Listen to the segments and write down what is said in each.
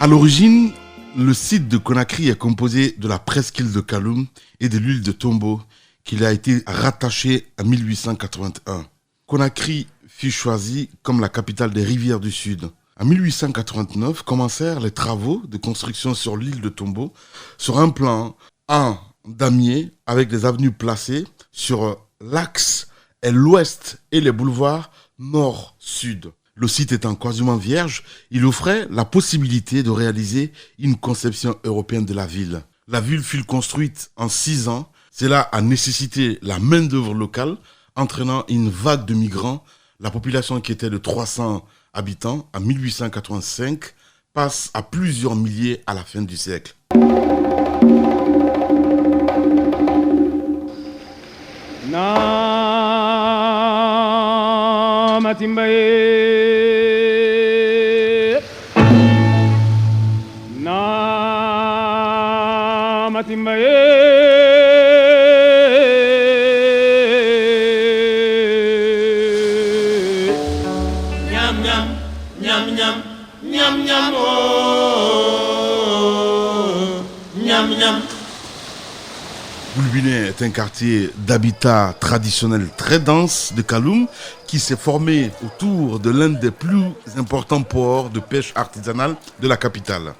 l'origine, le site de Conakry est composé de la presqu'île de Kaloum et de l'île de Tombo, qui a été rattachée en 1881. Conakry fut choisie comme la capitale des rivières du Sud. En 1889, commencèrent les travaux de construction sur l'île de Tombo sur un plan en damier avec des avenues placées sur l'axe est l'ouest et les boulevards nord-sud. Le site étant quasiment vierge, il offrait la possibilité de réaliser une conception européenne de la ville. La ville fut construite en 6 ans. Cela a nécessité la main-d'œuvre locale, entraînant une vague de migrants. La population qui était de 300 habitants en 1885 passe à plusieurs milliers à la fin du siècle. Boulbinet est un quartier d'habitat traditionnel très dense de Kaloum qui s'est formé autour de l'un des plus importants ports de pêche artisanale de la capitale.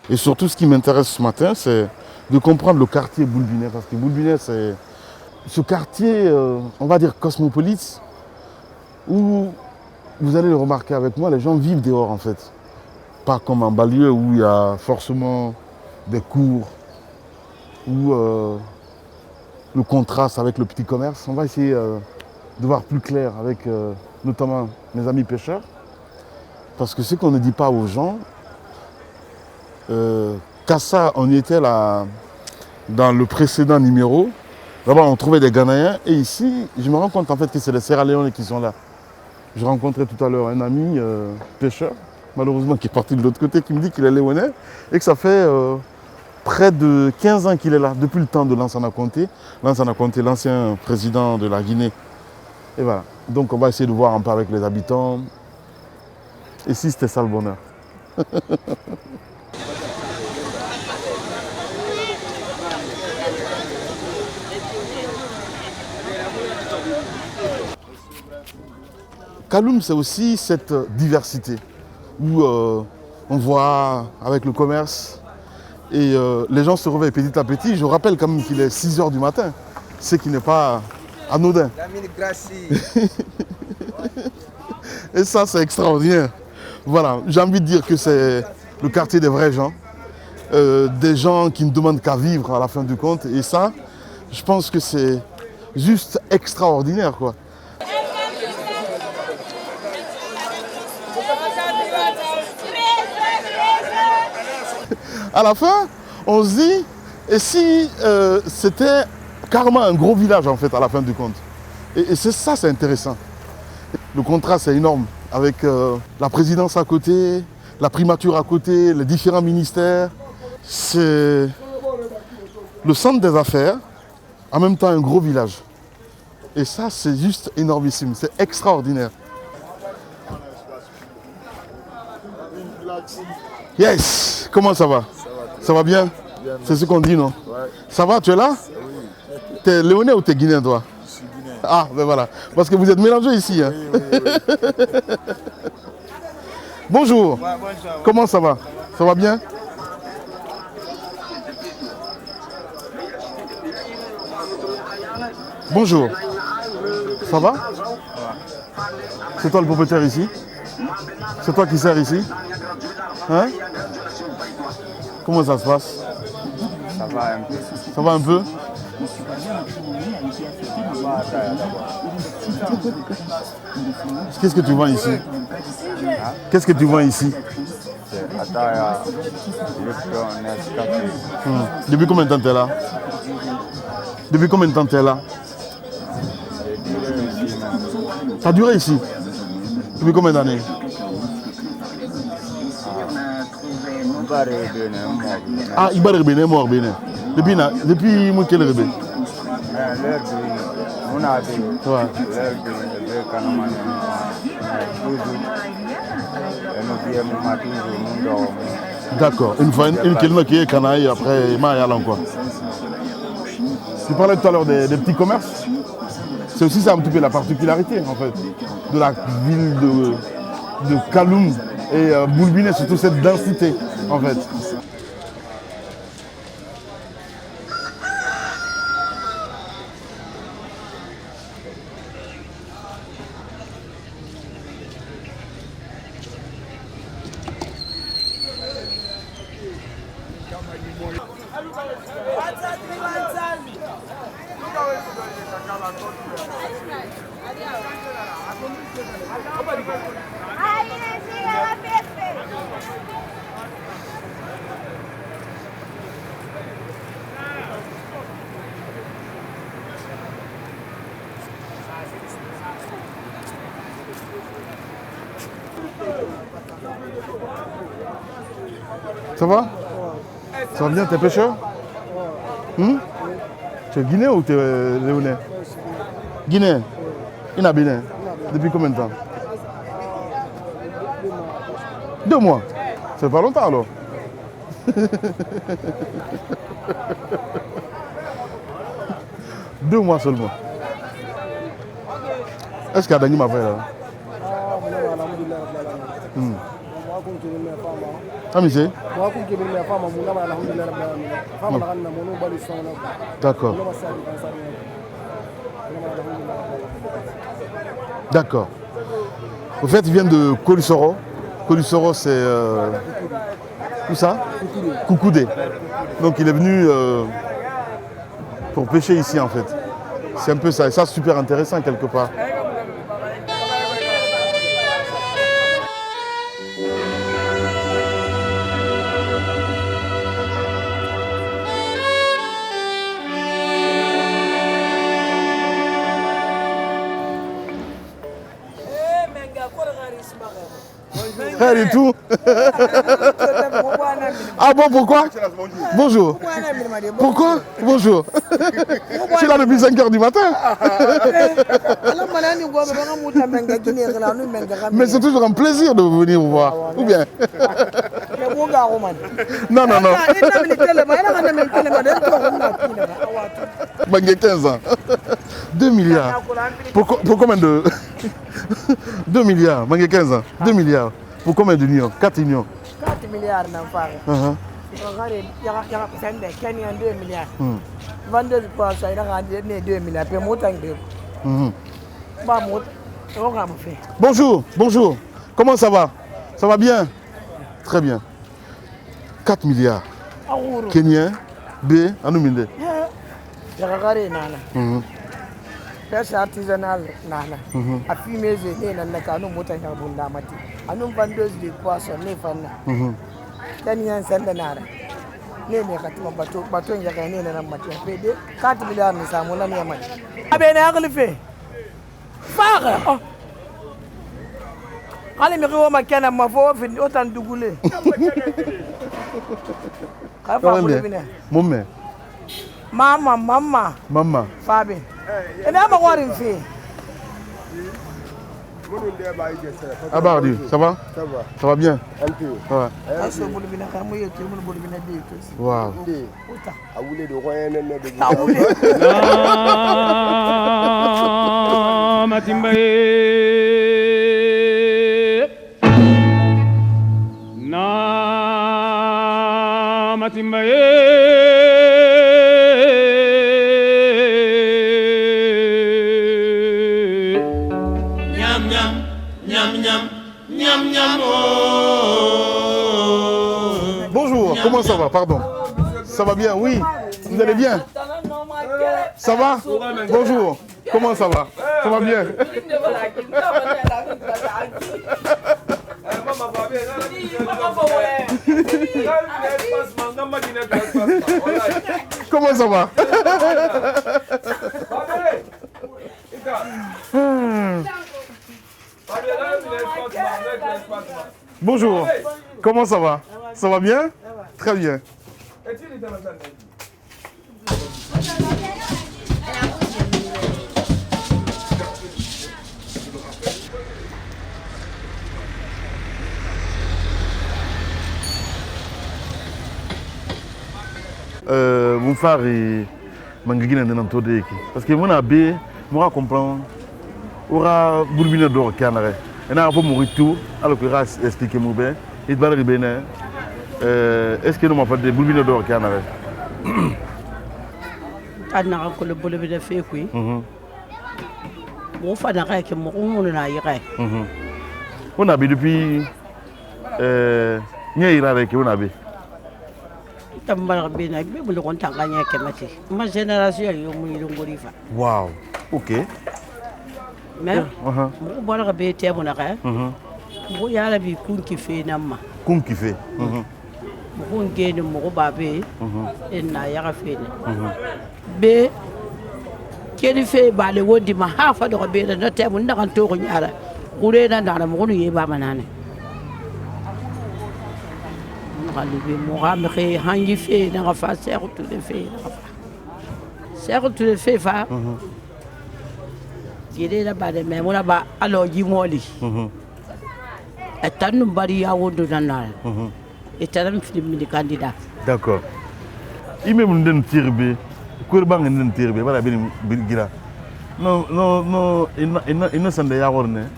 Et surtout, ce qui m'intéresse ce matin, c'est de comprendre le quartier Boulbinet. Parce que Boulbinet, c'est ce quartier, on va dire cosmopolite, où vous allez le remarquer avec moi, les gens vivent dehors en fait. Pas comme en banlieue où il y a forcément des cours, où le contraste avec le petit commerce. On va essayer de voir plus clair avec notamment mes amis pêcheurs. Parce que ce qu'on ne dit pas aux gens, Kassa, on y était là dans le précédent numéro. Là-bas, on trouvait des Ghanéens. Et ici, je me rends compte en fait que c'est les Sierra Leone qui sont là. Je rencontrais tout à l'heure un ami pêcheur, malheureusement qui est parti de l'autre côté, qui me dit qu'il est léonais et que ça fait près de 15 ans qu'il est là, depuis le temps de Lansana Conté. Lansana Conté, l'ancien président de la Guinée. Et voilà. Donc on va essayer de voir un peu avec les habitants. Et si c'était ça le bonheur. Kaloum, c'est aussi cette diversité où on voit avec le commerce et les gens se réveillent petit à petit. Je rappelle quand même qu'il est 6 h du matin, ce qui n'est pas anodin. Et ça, c'est extraordinaire. Voilà, j'ai envie de dire que c'est le quartier des vrais gens, des gens qui ne demandent qu'à vivre à la fin du compte. Et ça, je pense que c'est juste extraordinaire, quoi. À la fin, on se dit, et si c'était carrément un gros village en fait à la fin du compte. Et c'est ça, c'est intéressant. Le contraste est énorme avec la présidence à côté, la primature à côté, les différents ministères. C'est le centre des affaires, en même temps un gros village. Et ça, c'est juste énormissime, c'est extraordinaire. Yes, comment ça va? Ça va bien? C'est ce qu'on dit, non? Ouais. Ça va, tu es là? Oui. T'es léonais ou t'es guinéen, toi? Je suis guinéen. Ah, ben voilà. Parce que vous êtes mélangés ici. Hein? Oui, oui, oui. Bonjour. Ouais, bonjour. Comment ça va? Ça va bien? Bonjour. Ça va? C'est toi le propriétaire ici? C'est toi qui sers ici? Hein? Comment ça se passe? Ça va un peu. Ça va un peu? Qu'est-ce que tu vends ici? Qu'est-ce que tu vends ici? Depuis combien de temps tu es là? Depuis combien de temps tu es là? Ça a duré ici? Depuis combien d'années? Ah, il va revenir mort bien. Depuis moi quel rebe? On a nous disons toujours, nous dormons. D'accord. Une kelma qui est canaille, après, il m'a quoi. Tu parlais tout à l'heure des petits commerces. C'est aussi ça un petit peu la particularité, en fait, de la ville de Kaloum et Boulbiné, surtout cette densité, en fait. Ça va? Ça va bien, t'es pêcheur? Tu es guinéen ou tu es léonais? Guinéen? Il a Bénin? Depuis combien de temps? 2 mois? Ça fait pas longtemps alors? Deux mois seulement. Est-ce qu'il y a Dani m'a fait là? Ah, mais c'est? D'accord. D'accord. Au fait, il vient de Kolisoro. Kolisoro, c'est... où ça? Koukoudé. Donc il est venu pour pêcher ici en fait. C'est un peu ça. Et ça, c'est super intéressant quelque part. Et tout. Ah bon, pourquoi? Bonjour. Pourquoi? Bonjour. Je suis là depuis 5 h du matin. Mais c'est toujours un plaisir de venir vous voir. Ou bien? Non, non, non. J'ai 15 ans. 2 milliards. Pour combien de... 2 milliards. J'ai 15 ans. 2 milliards. Pour combien d'unions? 4 unions? 4 milliards d'enfants. Il y a 2 milliards. 22 poissons, il y a 2 milliards. Puis bonjour, bonjour. Comment ça va? Ça va bien? Très bien. 4 milliards. Kenyans, B, Anouminde. Pêche artisanale, à fumer, j'ai un moto à Bundamati. À nous vendeuse de poissons, les fans. Kenyans, c'est un nara. Les mécaniques, bateau, il y a gagné dans la matière. 4 milliards, mais ça m'a mis à manger. Ah ben, elle le fait. Phare! Allez, mais on m'a qu'à ma voix, autant de gouler. Mon Maman. Fabi. Et là, je vais faire. Abardi, ça va? Ça va. Ça va bien? Un peu. Ouais. Wow. Bonjour, comment ça va? Pardon. Ça va bien? Oui. Vous allez bien? Ça va? Bonjour. Comment ça va? Ça va bien? Comment ça va? Bonjour, comment ça va? Ça va bien? Très bien. Mon frère est mangagina de n'entendre parce que mon abbé, moi comprend, aura Burkina d'or canare. Et n'a pas mourir tout, alors que ras expliquer mon bien. Il va arriver né. Est-ce que nous m'avons fait des Burkina d'or canare? Ana ko le bole be fe ku mo fa na ka ke mo mo na yi ka On a depuis nya ira avec on a bé tamba be na be mo ko tanga nya ke mati ma génération yo mo yi ngori fa wow OK mais mo bo la be te mo na ka mo ya la bi kun ki fe na ma kun ki fe mo ko ngene mo ko ba be en na ya ka fe ne be kedi fe ba le wodi ma ha fa do be na te mun da kan to ko nyaara kure na da mo no ye ba manane mo ga be mo ga me ke hangi fe na ga fa se ko to le fe na ga fa se ko to le fe fa kede na ba de me mo na ba alo ji moli atanu bari ya wodo na na etaram film ni candidat d'accord ime mun den tirbe kurban den tirbe bala bin gira no ina sande ya gorne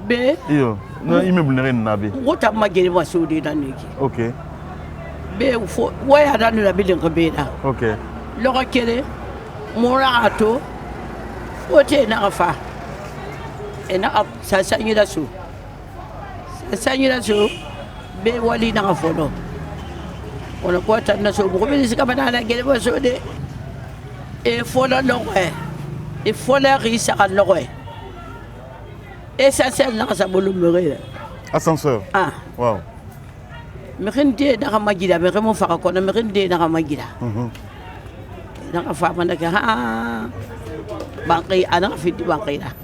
be iyo no ime mun ren na be wota magere wa sodi na niki OK be fo waya da no be den ko be da OK lo ko kele mora ato wote na fa ena sa sanyi da su be wali na fono ona ko tan na so ko be sika bana na gele ba so de e fola lo e fola ri sa kan lo e sa sel na sa bolu mere ascenseur wow me khinde da ka magida me mo fa ko na me khinde da ka magida da ka fa man da ka ha banqi ana fi di banqi da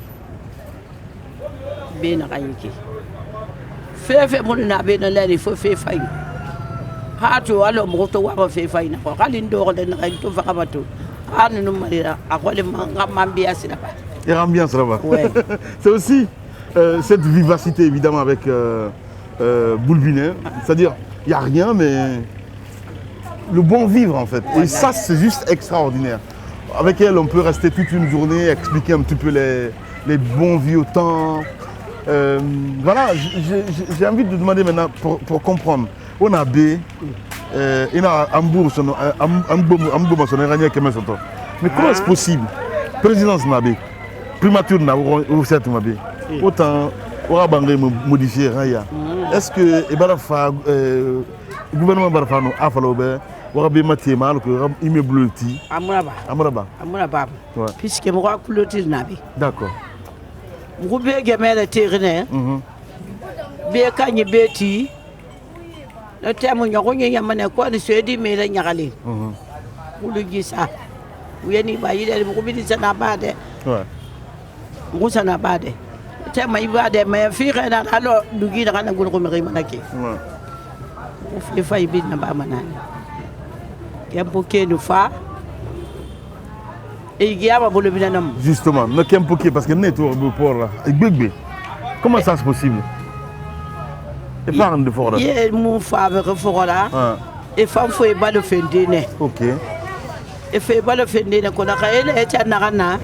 be na kayiki fefe mo na be na leni fo fe fay ha to alo mo to wa fe fay na ko kalin do ko den ka to fa bato anu no malira akole ambiance là-bas. Il y a ambiance là-bas. Ouais. C'est aussi cette vivacité évidemment avec Boulbiner, c'est-à-dire il n'y a rien mais le bon vivre en fait. Et ça c'est juste extraordinaire. Avec elle on peut rester toute une journée, expliquer un petit peu les bons vieux temps. Voilà, j'ai envie de demander maintenant pour comprendre. On a B, il a Hambourg, mais comment est-ce possible? Présidence Nabé, primature Nabé, autant on a modifié. Est-ce que le gouvernement Barfano a fallu on a bien maté mal que il me bleuti. Amraba. Puisque moi clôture Nabé. D'accord. Vous pouvez gagner le terrain. Bien quand il bêti. Le terme il y a un quoi de se dire mais il y a rien. Vous le dites ça. Vous y allez pas, il est vous dites ça n'a pas de. Vous ça n'a pas de. Le terme il va de mais fille alors nous guide dans le groupe manaki. Vous faites faillir bien n'a pas manani. Il y a beaucoup de fois. Et il y a pas le binanam. Justement, ne qu'un peu parce que net au port là. Comment ça c'est possible? Et par de fort là. Il est mon faveur fort là. Et femme faut pas le faire dîner. OK. Et fait pas le faire dîner qu'on a elle est à Narana.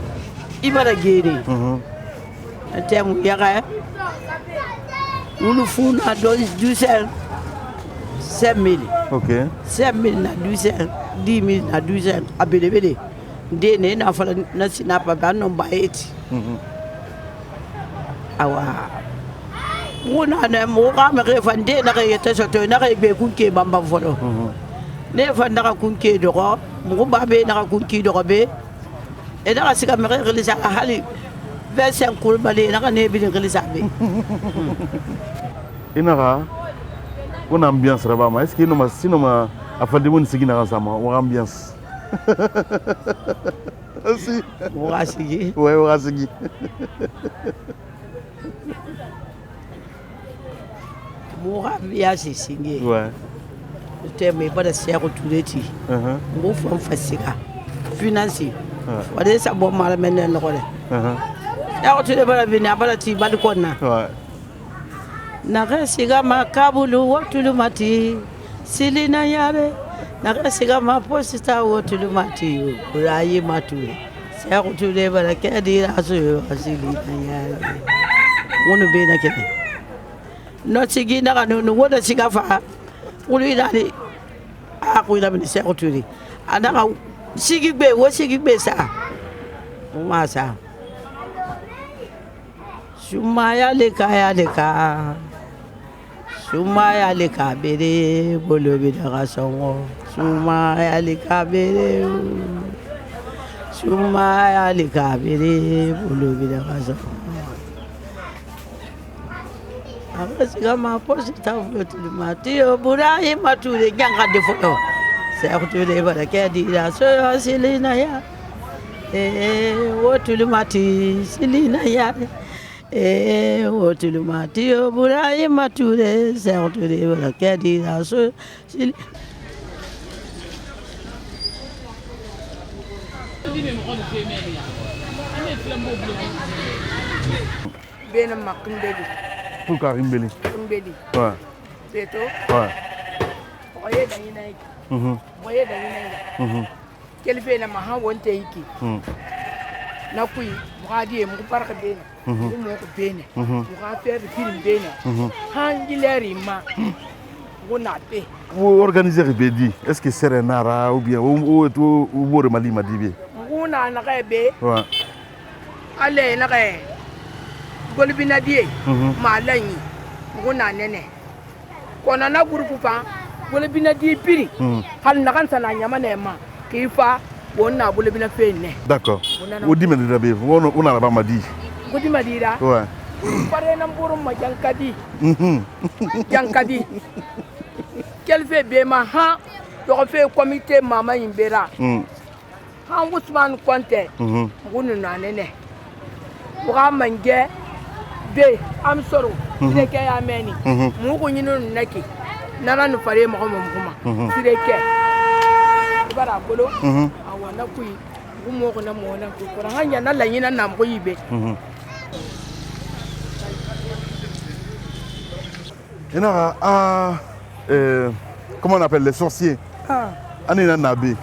Il va la guérir. Un terme il y a où le fou a 12 5 000. OK. 5 000 na 12 10 000 na 12 à Bélébélé. Dene na fala na sinapa ba no ba eti awa wona na mo ga me re fande na re yete so to na re be kunke bamba folo ne fanda ka kunke do ko mo ba be na ka kunki do ko be e da sika me re lisa hali 25 kul bale na ka ne bi lisa be inara on ambiance là-bas est-ce que no sinon ma afande mon sigina ensemble on ambiance. Aussi. Mourasigi. Ouais, Mourasigi. Mourabia c'est signé. Ouais. Le terme est pas de serre tout les ti. Mon femme facile. Financier. On est ça bon mal maintenant le rôle. Là tu devrais venir à la ti balcona. Ouais. Na resiga makabulu watulu mati. Silina yare. nakasiga maposita wotulu matiyo urayi matule sekutule bala kedira so asili nayale wono be na kebe no sigi na no woda siga fa wulu dali aku ila bin sekutule adaka sigi be wo sigi be sa umasa Shumaya leka Shumaya leka bere bolo bidara songo Shumaya leka bere Shumaya leka bere bolo bidara songo Akasiga maposita wotulu matiyo burayi matule nyanga defoto sekutule bala kedira so asilina ya wotulu mati silina ya wotulu mati burayi matule sekutule bala kedira so bena makimbeli Pourquoi Rimbeli? kimbeli Ouais. beto Ouais. oye da yina yiki oye da yina yiki kelfe na maha wonte yiki na kui muadi mu parka bena mu ko bena mu ka fer film bena hangileri ma wona pe Vous organisez Ribedi, est-ce que c'est Renara ou bien ou Mali Madibi? wona na ka be Ouais. ale na ka golbina die ma lanyi wona nene kona na groupe fa golbina die piri hal na kan sana nyama ne ma kifa wona golbina fe ne D'accord. Au dit on a pas Madi. gudi madira Ouais. pare na mburum ma jankadi kelfe be ma ha to fe comité mama imbera ha Ousmane Konte ngunu na nene buga manje be am soro sire ke ya meni mu ko nyinu naki nana no fare mo kuma sire ke bara bolo awana kui gumo ko na mo na ko hanya na la nyina na mo yibe Il y a comment on appelle les sorciers? Anina Nabi.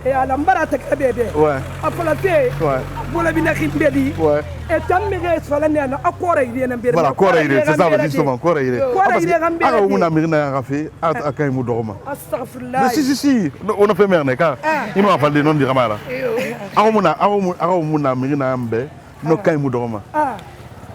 et alambara ta bébé Ouais. apola fe Ouais. bola bina khimbedi Ouais. et tammige sala ne na akora ide na mbere Voilà, quoi il est, c'est ça justement, quoi il est. Kora ide gambe Ah, on a mis un café à Kaimou Doroma. astaghfirullah Mais si, on a fait merde, car il m'a fallu non dire Ramala. Aomuna Mirina Ambe, no Kaimou Doroma.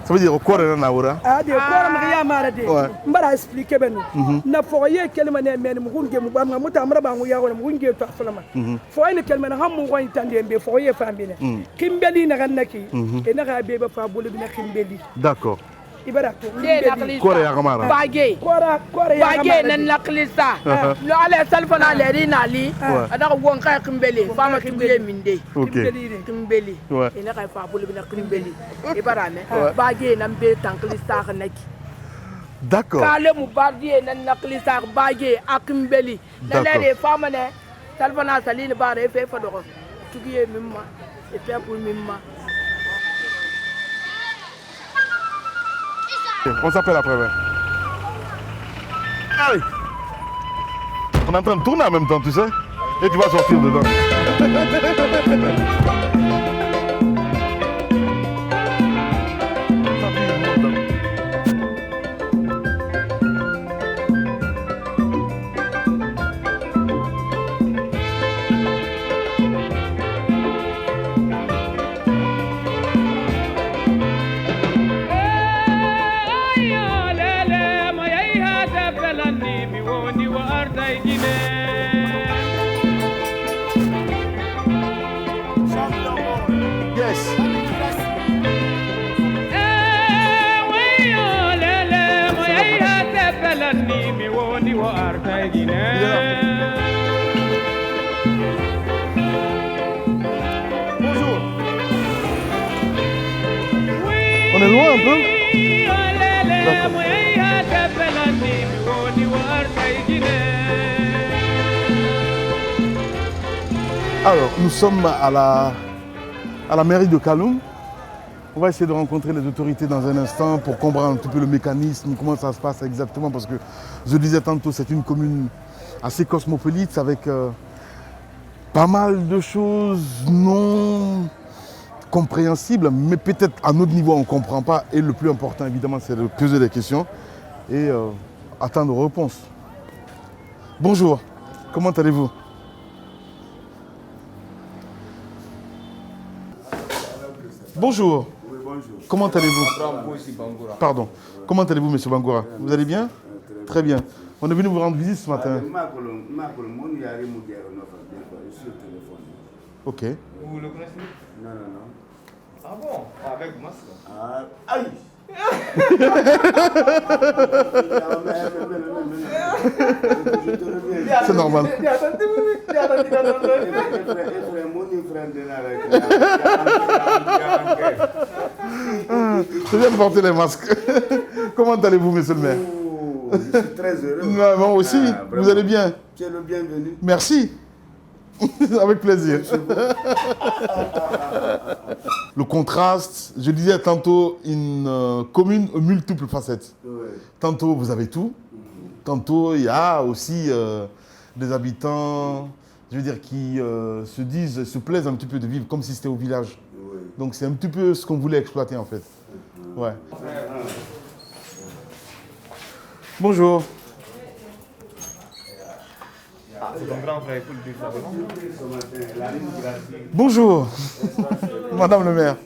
Ça veut dire quoi on a ora? ah de kora mriya mara de Ouais. mbara expliquer benu na foye kelma ne men mu gunge mu bam mu tamra ba mu yawo mu gunge to aflama foye kelma na ham mu gon tande be foye fambine kimbeli na ganaki e na ga be ba fa bolu bina kimbeli D'accord. ibara to kimbeli Quoi ya Ramara? bage kora ya bage nan naklisa lo ala salfana le rina li ada ko won kay kimbeli fama kimbeli minde Ok. kimbeli Ouais. e na kay fa bolu bina kimbeli ibara ne bage nan be tanklisa ka naki D'accord. kale mu bardiye nan naklisa bage akimbeli dalele fama ne salfana salini bare fe fa do tugiye mimma e fe pour mimma. On s'appelle après. Ouais. Allez. On est en train de tourner en même temps, tu sais. Et tu vas sortir dedans. Yes. Bonjour. On est loin un peu? Alors, nous sommes à la mairie de Kaloum. On va essayer de rencontrer les autorités dans un instant pour comprendre un petit peu le mécanisme, comment ça se passe exactement, parce que je disais tantôt, c'est une commune assez cosmopolite avec pas mal de choses non compréhensibles, mais peut-être à notre niveau on ne comprend pas. Et le plus important évidemment c'est de poser des questions et attendre réponse. Bonjour, comment allez-vous? Bonjour. Oui, bonjour. Comment allez-vous? Pardon. Comment allez-vous, monsieur Bangoura? Vous allez bien? Très bien. On est venu vous rendre visite ce matin. Je suis au téléphone. Ok. Vous le connaissez? Non, non, non. Ah bon? Avec masque? Ah, aïe! C'est normal. Je viens de porter les masques. Comment allez-vous, monsieur le maire? Je suis très heureux. Moi aussi, vous allez bien? Tu es le bienvenu. Merci. Avec plaisir. Le contraste, je disais tantôt, une commune aux multiples facettes. Ouais. Tantôt, vous avez tout. Tantôt, il y a aussi des habitants, je veux dire, qui se plaisent un petit peu de vivre comme si c'était au village. Ouais. Donc, c'est un petit peu ce qu'on voulait exploiter, en fait. Ouais. Bonjour. C'est ton grand frère, il faut le dire ça. Bonjour. Madame le maire.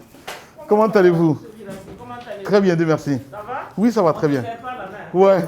Comment allez-vous? Très bien, Dieu merci. Ça va? Oui, ça va très bien. C'est pas la main. Ouais.